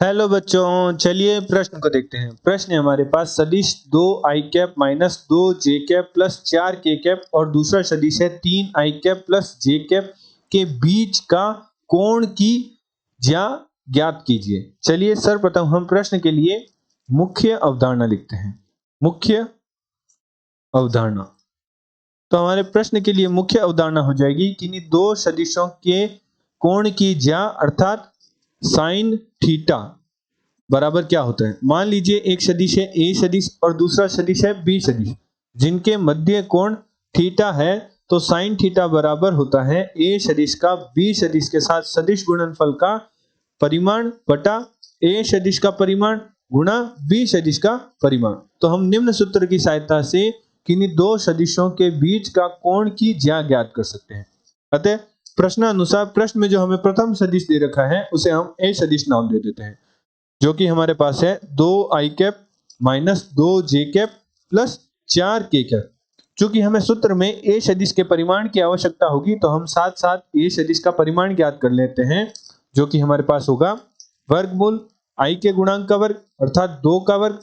Hello बच्चों, चलिए प्रश्न को देखते हैं। प्रश्न है हमारे पास सदिश 2 आई कैप माइनस 2 जे कैप प्लस 4 के कैप और दूसरा सदिश है 3 आई कैप प्लस जे कैप के बीच का कोण की ज्या ज्ञात कीजिए। चलिए सर्वप्रथम हम प्रश्न के लिए मुख्य अवधारणा लिखते हैं। मुख्य अवधारणा, तो हमारे प्रश्न के लिए मुख्य अवधारणा हो जाएगी कि इन दो सदिशों के कोण की ज्या अर्थात साइन थीटा बराबर क्या होता है। मान लीजिए एक सदिश है ए सदिश और दूसरा सदिश है बी सदिश, जिनके मध्य कोण थीटा है, तो साइन थीटा बराबर होता है ए सदिश का बी सदिश के साथ सदिश गुणनफल का परिमाण बटा ए सदिश का परिमाण गुणा बी सदिश का परिमाण। तो हम निम्न सूत्र की सहायता से किन्हीं दो सदिशों के बीच का कोण की ज्या ज्ञात कर सकते हैं। अतः प्रश्नानुसार प्रश्न में जो हमें प्रथम सदिश दे रखा है उसे हम ए सदिश नाम दे देते हैं, जो कि हमारे पास है 2 आई कैप माइनस 2 जे कैप प्लस 4 के कैप। चूंकि हमें सूत्र में ए सदिश के परिमाण की आवश्यकता होगी, तो हम साथ साथ ए सदिश का परिमाण ज्ञात कर लेते हैं, जो कि हमारे पास होगा वर्गमूल आई के गुणांक का वर्ग अर्थात 2 का वर्ग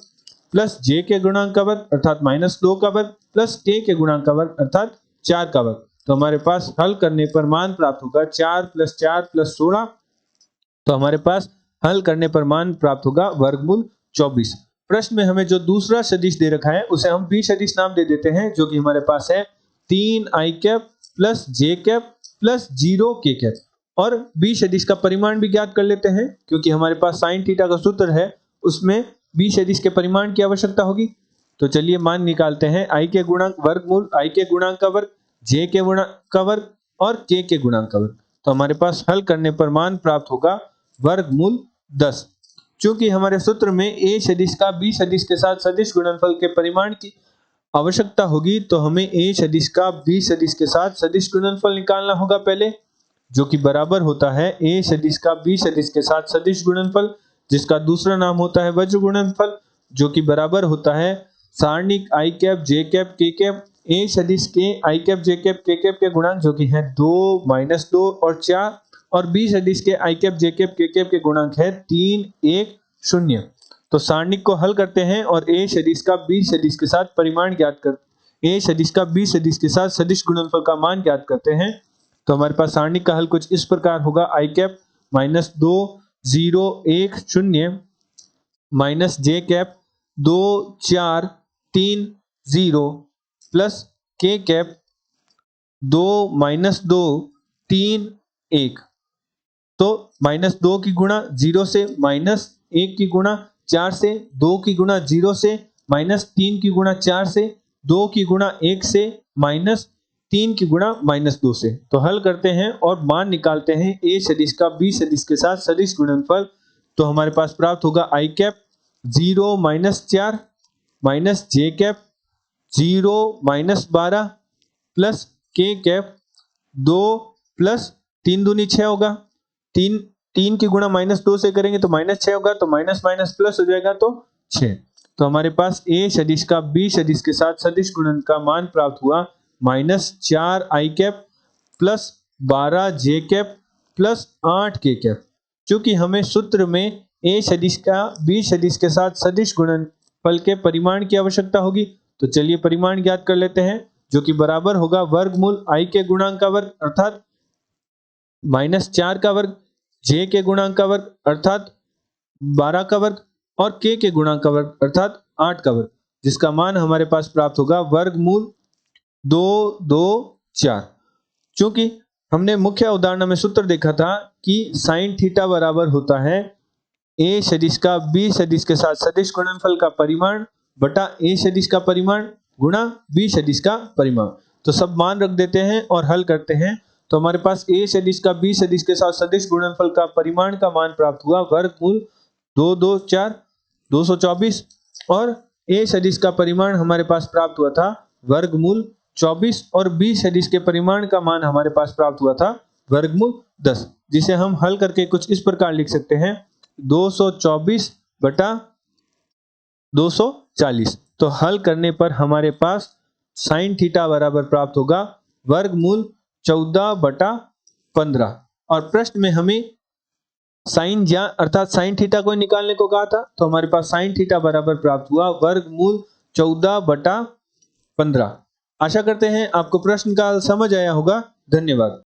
प्लस जे के गुणांक का वर्ग अर्थात माइनस 2 का वर्ग प्लस के गुणांक का वर्ग अर्थात 4 का वर्ग। तो हमारे पास हल करने पर मान प्राप्त होगा 4 प्लस 4 प्लस 16। तो हमारे पास हल करने पर मान प्राप्त होगा वर्गमूल 24। प्रश्न में हमें जो दूसरा सदिश दे रखा है उसे हम बी सदिश नाम दे देते हैं, जो कि हमारे पास है 3 आई कैप प्लस जे कैप प्लस 0 के कैप। और बी सदिश का परिमाण भी ज्ञात कर लेते हैं, क्योंकि हमारे पास साइन थीटा का सूत्र है, उसमें बी सदिश के परिमाण की आवश्यकता होगी। तो चलिए मान निकालते हैं। आई के गुणांक वर्गमूल आई के गुणांक का वर्ग, जे के गुणांक का वर्ग और के गुणांक का वर्ग। तो हमारे पास हल करने पर मान प्राप्त होगा वर्गमूल 10। चूंकि हमारे सूत्र में ए सदिश का बी सदिश के साथ सदिश गुणनफल के परिमाण की आवश्यकता होगी, तो हमें ए सदिश का बी सदिश के साथ सदिश गुणनफल निकालना होगा पहले, जो कि बराबर होता है ए सदिश का बी सदिश के साथ सदिश गुणनफल, जिसका दूसरा नाम होता है वज्र गुणनफल, जो कि बराबर होता है सारणिक आई कैप जे कैप के कैप ए सदिश के आई कैप जे कैप के गुणांक, जो कि है 2 माइनस 2 और 4, और बी सदिश के आई कैप जे कैप के गुणांक है 3 1 0। तो सारणिक को हल करते हैं और ए सदिश का बी सदिश के साथ परिमाण ज्ञात कर ए सदिश का बी सदिश के साथ सदिश गुणनफल का मान ज्ञात करते हैं। तो हमारे पास सारणिक का हल कुछ इस प्रकार होगा। आई कैप माइनस 2 0 1 0 माइनस जे कैप 2 4 3 0 प्लस के कैप 2 माइनस 2 3 1। तो माइनस 2 की गुणा 0 से, माइनस 1 की गुणा 4 से, 2 की गुणा 0 से, माइनस 3 की गुणा 4 से, 2 की गुणा 1 से, माइनस 3 की गुणा माइनस 2 से। तो हल करते हैं और मान निकालते हैं ए सदिश का बी सदिश के साथ सदिश गुणनफल। तो हमारे पास प्राप्त होगा आई कैप 0 माइनस 4 माइनस जे कैप 0 माइनस 12 प्लस के कैप 2 प्लस 3 दूनी 6 होगा। 3 की गुणा माइनस 2 से करेंगे तो माइनस 6 होगा, तो माइनस माइनस प्लस हो जाएगा तो 6। तो हमारे पास ए सदिश का बी सदिश के साथ सदिश गुणन का मान प्राप्त हुआ माइनस 4 आई कैप प्लस 12 जे कैप प्लस 8 के कैप। चूंकि हमें सूत्र में ए सदिश का बी सदिश के साथ सदिश गुणनफल के परिमाण की आवश्यकता होगी, तो चलिए परिमाण ज्ञात कर लेते हैं, जो कि बराबर होगा वर्गमूल आई के गुणांक का वर्ग अर्थात माइनस 4 का वर्ग, जे के गुणांक का वर्ग अर्थात 12 का वर्ग और के गुणांक का वर्ग अर्थात 8 का वर्ग, जिसका मान हमारे पास प्राप्त होगा वर्गमूल 2 2 4। चूंकि हमने मुख्य उदाहरण में सूत्र देखा था कि साइन थीटा बराबर होता है ए सदिश का बी सदिश के साथ सदिश गुणनफल का परिमाण बटा ए सदिश का परिमाण गुणा बी सदिश का परिमाण। तो सब मान रख देते हैं और हल करते हैं। तो हमारे पास ए सदिश का बी सदिश के साथ सदिश गुणनफल का परिमाण का मान प्राप्त हुआ वर्गमूल 2 2 4 224, और ए सदिश का परिमाण हमारे पास प्राप्त हुआ था वर्गमूल 24, और बी सदिश के परिमाण का मान हमारे पास प्राप्त हुआ था वर्गमूल 10, जिसे हम हल करके कुछ इस प्रकार लिख सकते हैं 224 बटा 240। तो हल करने पर हमारे पास साइन थीटा बराबर प्राप्त होगा वर्गमूल 14 बटा 15। और प्रश्न में हमें साइन ज्ञान अर्थात साइन थीटा को निकालने को कहा था, तो हमारे पास साइन थीटा बराबर प्राप्त हुआ वर्गमूल 14/15। आशा करते हैं आपको प्रश्न का हल समझ आया होगा। धन्यवाद।